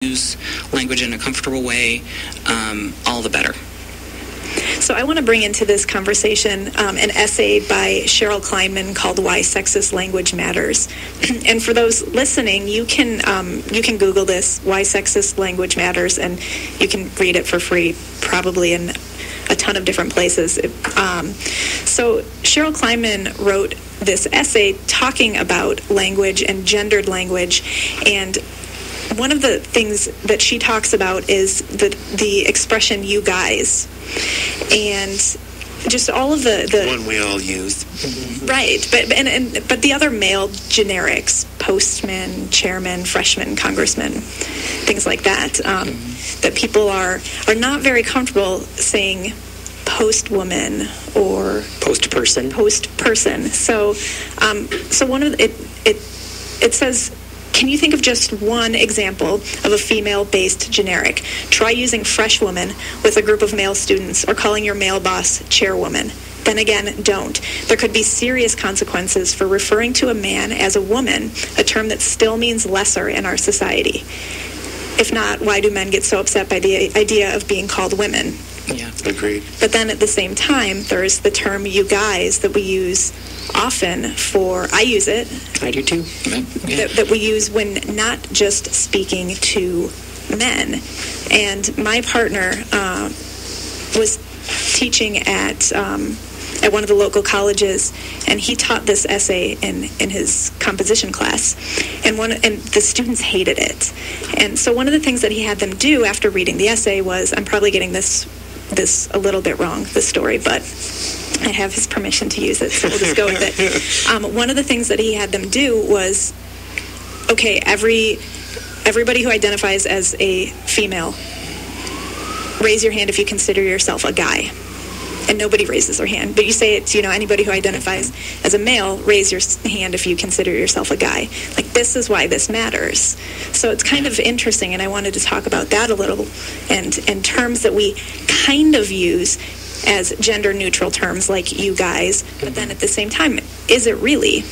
use language in a comfortable way, all the better. So I want to bring into this conversation an essay by Cheryl Kleinman called "Why Sexist Language Matters." And for those listening, you can Google this, "Why Sexist Language Matters," and you can read it for free, probably in a ton of different places. So Cheryl Kleinman wrote this essay talking about language and gendered language, and one of the things that she talks about is the expression "you guys," and just all of the one we all use, right? But the other male generics: postman, chairman, freshman, congressman, things like that. That people are not very comfortable saying post woman or post person. So one of it says, can you think of just one example of a female-based generic? Try using fresh woman with a group of male students, or calling your male boss chairwoman. Then again, don't. There could be serious consequences for referring to a man as a woman, a term that still means lesser in our society. If not, why do men get so upset by the idea of being called women? Yeah, agreed. But then at the same time, there's the term "you guys" that we use often for, I use it. I do too. Yeah. That we use when not just speaking to men. And my partner was teaching at one of the local colleges, and he taught this essay in his composition class, and the students hated it. And so one of the things that he had them do after reading the essay was, I'm probably getting this a little bit wrong, this story, but I have his permission to use it, so we'll just go with it. One of the things that he had them do was, okay, everybody who identifies as a female, raise your hand if you consider yourself a guy. And nobody raises their hand. But you say it's, anybody who identifies as a male, raise your hand if you consider yourself a guy. Like, this is why this matters. So it's kind of interesting, and I wanted to talk about that a little, and terms that we kind of use as gender-neutral terms, like "you guys," but then at the same time, is it really?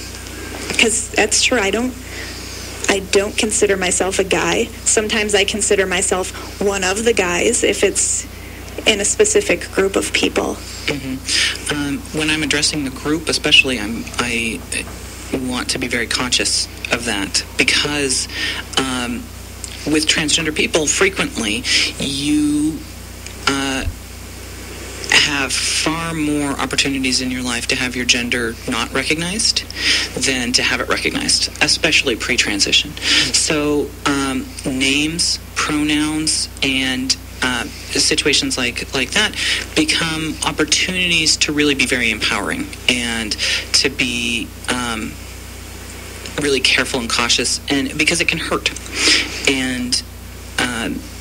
Because that's true. I don't consider myself a guy. Sometimes I consider myself one of the guys if it's in a specific group of people. Mm-hmm. When I'm addressing the group, especially, I want to be very conscious of that, because with transgender people, frequently you have far more opportunities in your life to have your gender not recognized than to have it recognized, especially pre-transition. So names, pronouns, and situations like that become opportunities to really be very empowering and to be really careful and cautious, and because it can hurt. And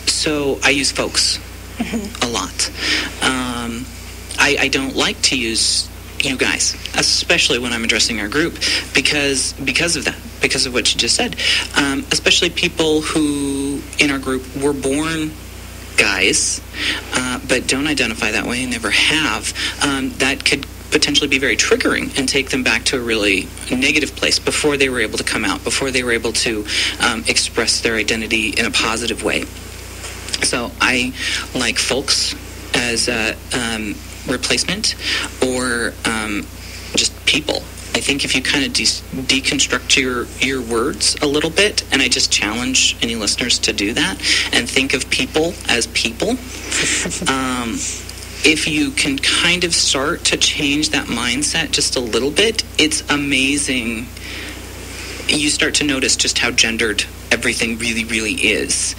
so I use folks a lot. I don't like to use "you guys," especially when I'm addressing our group, because of that, because of what you just said. Especially people who in our group were born guys, but don't identify that way and never have. That could potentially be very triggering and take them back to a really negative place before they were able to come out, before they were able to express their identity in a positive way. So I like folks as a replacement, or just people. I think if you kind of deconstruct your words a little bit, and I just challenge any listeners to do that, and think of people as people, if you can kind of start to change that mindset just a little bit, it's amazing. You start to notice just how gendered everything really, really is.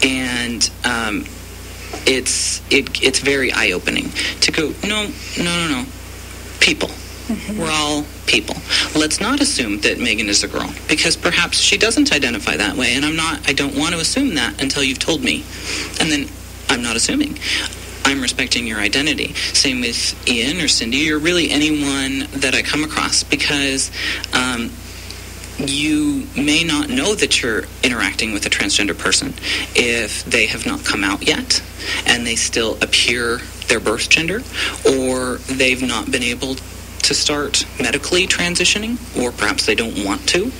And it's very eye-opening to go, no, people. Mm-hmm. We're all people. Let's not assume that Megan is a girl, because perhaps she doesn't identify that way, and I don't want to assume that until you've told me. And then I'm not assuming. I'm respecting your identity. Same with Ian or Cyndi, or really anyone that I come across, because you may not know that you're interacting with a transgender person if they have not come out yet and they still appear their birth gender, or they've not been able to start medically transitioning, or perhaps they don't want to.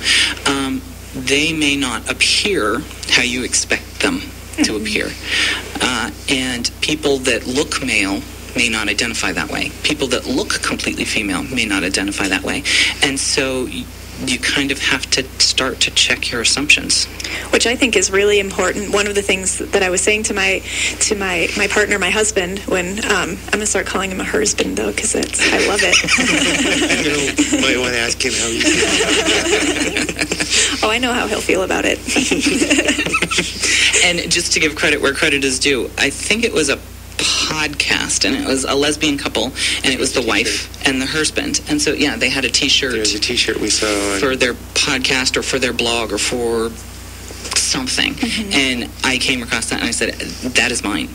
They may not appear how you expect them to appear. And people that look male may not identify that way. People that look completely female may not identify that way. And so you kind of have to start to check your assumptions. Which I think is really important. One of the things that I was saying to my partner, my husband, when I'm going to start calling him a husband, though, because I love it. You might want to ask him how he feels. Oh, I know how he'll feel about it. And just to give credit where credit is due, I think it was a podcast, and it was a lesbian couple, and it was the wife and the husband. And so, yeah, they had a T-shirt. There's a T-shirt we saw for their podcast or for their blog or for something. Mm-hmm. And I came across that and I said, that is mine.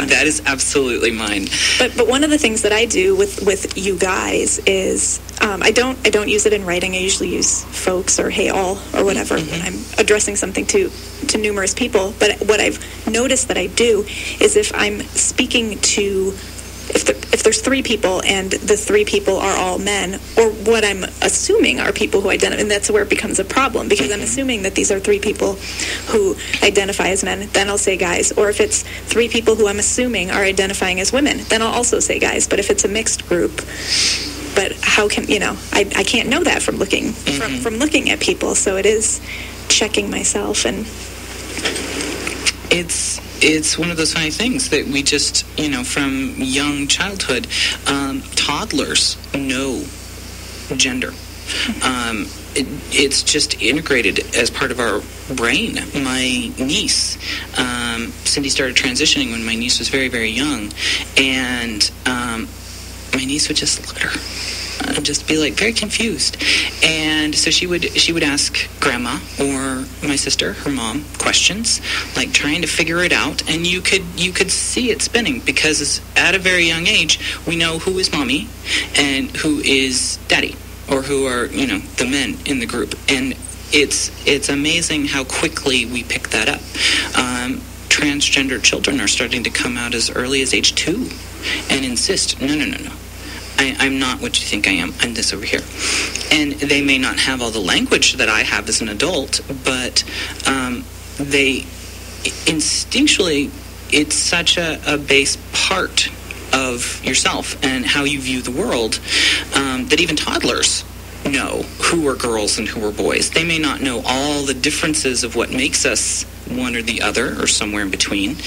That is absolutely mine. But one of the things that I do with you guys is I don't use it in writing. I usually use folks or hey all or whatever when I'm addressing something to numerous people. But what I've noticed that I do is if I'm speaking to if there's three people and the three people are all men, or what I'm assuming are people who identify, and that's where it becomes a problem, because I'm assuming that these are three people who identify as men, then I'll say guys. Or if it's three people who I'm assuming are identifying as women, then I'll also say guys. But if it's a mixed group, but how can, I can't know that from looking from looking at people, so it is checking myself. And it's one of those funny things that we just, from young childhood, toddlers know gender. It's just integrated as part of our brain. My niece, Cyndi started transitioning when my niece was very, very young, and my niece would just look at her and just be like very confused. And so she would ask grandma or my sister, her mom, questions, like trying to figure it out. And you could see it spinning, because at a very young age we know who is mommy and who is daddy, or who are the men in the group. And it's amazing how quickly we pick that up. Transgender children are starting to come out as early as age 2 and insist, no. I'm not what you think I am. I'm this over here. And they may not have all the language that I have as an adult, but they instinctually, it's such a base part of yourself and how you view the world, that even toddlers know who are girls and who are boys. They may not know all the differences of what makes us one or the other or somewhere in between,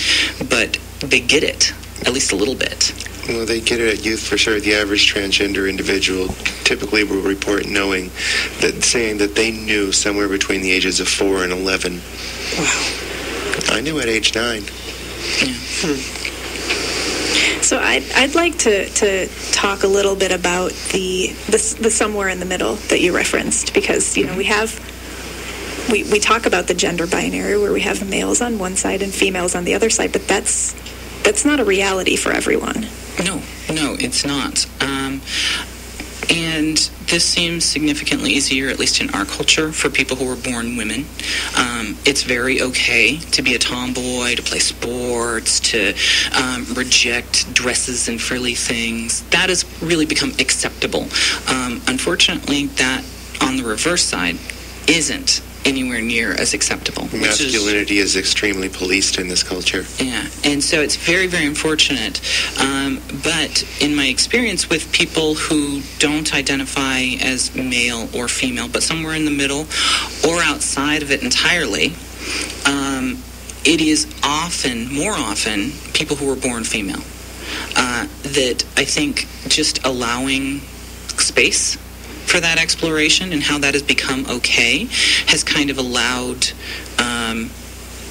but they get it, at least a little bit. Well, they get it at youth for sure. The average transgender individual typically will report saying that they knew somewhere between the ages of 4 and 11. Wow. I knew at age 9. Yeah. So I'd like to talk a little bit about the somewhere in the middle that you referenced, because we talk about the gender binary where we have males on one side and females on the other side, but that's not a reality for everyone. No, it's not. And this seems significantly easier, at least in our culture, for people who were born women. It's very okay to be a tomboy, to play sports, to reject dresses and frilly things. That has really become acceptable. Unfortunately, that on the reverse side isn't anywhere near as acceptable. Masculinity is extremely policed in this culture. Yeah, and so it's very, very unfortunate. But in my experience with people who don't identify as male or female, but somewhere in the middle or outside of it entirely, it is more often, people who were born female. That I think just allowing space for that exploration and how that has become okay has kind of allowed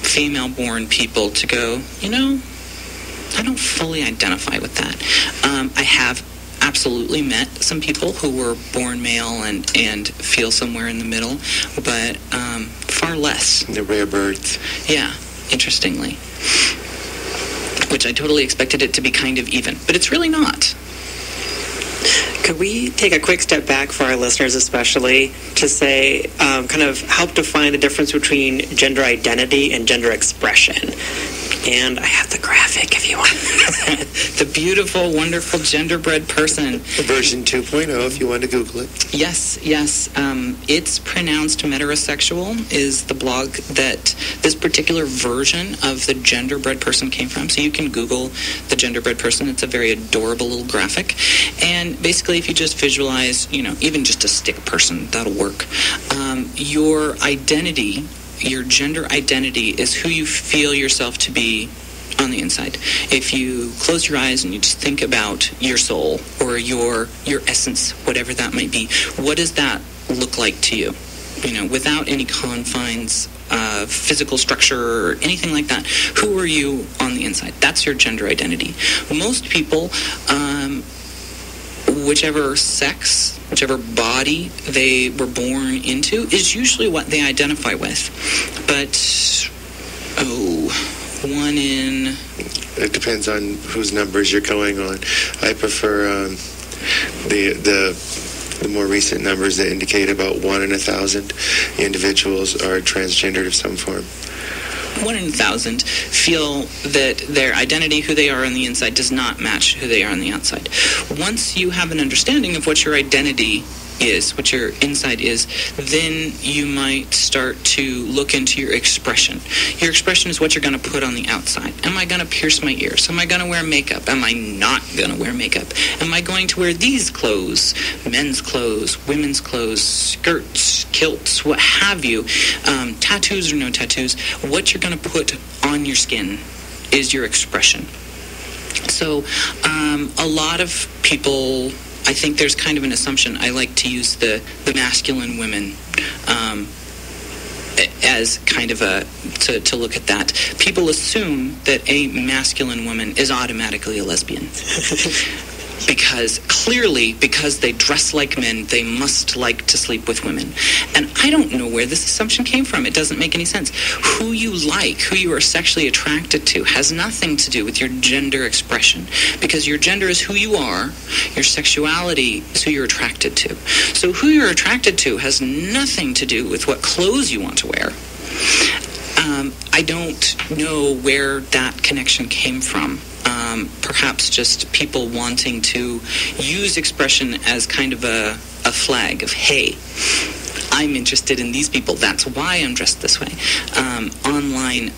female-born people to go, I don't fully identify with that. I have absolutely met some people who were born male and feel somewhere in the middle, but far less. The rare birds. Yeah, interestingly. Which I totally expected it to be kind of even, but it's really not. Could we take a quick step back for our listeners especially to say, kind of help define the difference between gender identity and gender expression? And I have the graphic if you want. The beautiful, wonderful genderbread person. Version 2.0 if you want to Google it. Yes. It's pronounced metrosexual is the blog that this particular version of the genderbread person came from. So you can Google the genderbread person. It's a very adorable little graphic. And basically, if you just visualize, even just a stick person, that'll work. Your identity, your gender identity is who you feel yourself to be on the inside. If you close your eyes and you just think about your soul or your essence, whatever that might be, what does that look like to you? Without any confines of physical structure or anything like that. Who are you on the inside? That's your gender identity. Most people, whichever sex, whichever body they were born into is usually what they identify with. But, one in... It depends on whose numbers you're going on. I prefer the more recent numbers that indicate about 1 in 1,000 individuals are transgendered of some form. 1 in 1,000 feel that their identity, who they are on the inside, does not match who they are on the outside. Once you have an understanding of what your identity is, what your inside is, then you might start to look into your expression. Your expression is what you're going to put on the outside. Am I going to pierce my ears? Am I going to wear makeup? Am I not going to wear makeup? Am I going to wear these clothes, men's clothes, women's clothes, skirts, kilts, what have you, tattoos or no tattoos? What you're going to put on your skin is your expression. So a lot of people, I think there's kind of an assumption. I like to use the masculine women as kind of to look at that. People assume that a masculine woman is automatically a lesbian. Because they dress like men, they must like to sleep with women. And I don't know where this assumption came from. It doesn't make any sense. Who you like, who you are sexually attracted to, has nothing to do with your gender expression. Because your gender is who you are, your sexuality is who you're attracted to. So who you're attracted to has nothing to do with what clothes you want to wear. I don't know where that connection came from. Perhaps just people wanting to use expression as kind of a flag of, hey, I'm interested in these people. That's why I'm dressed this way. Online,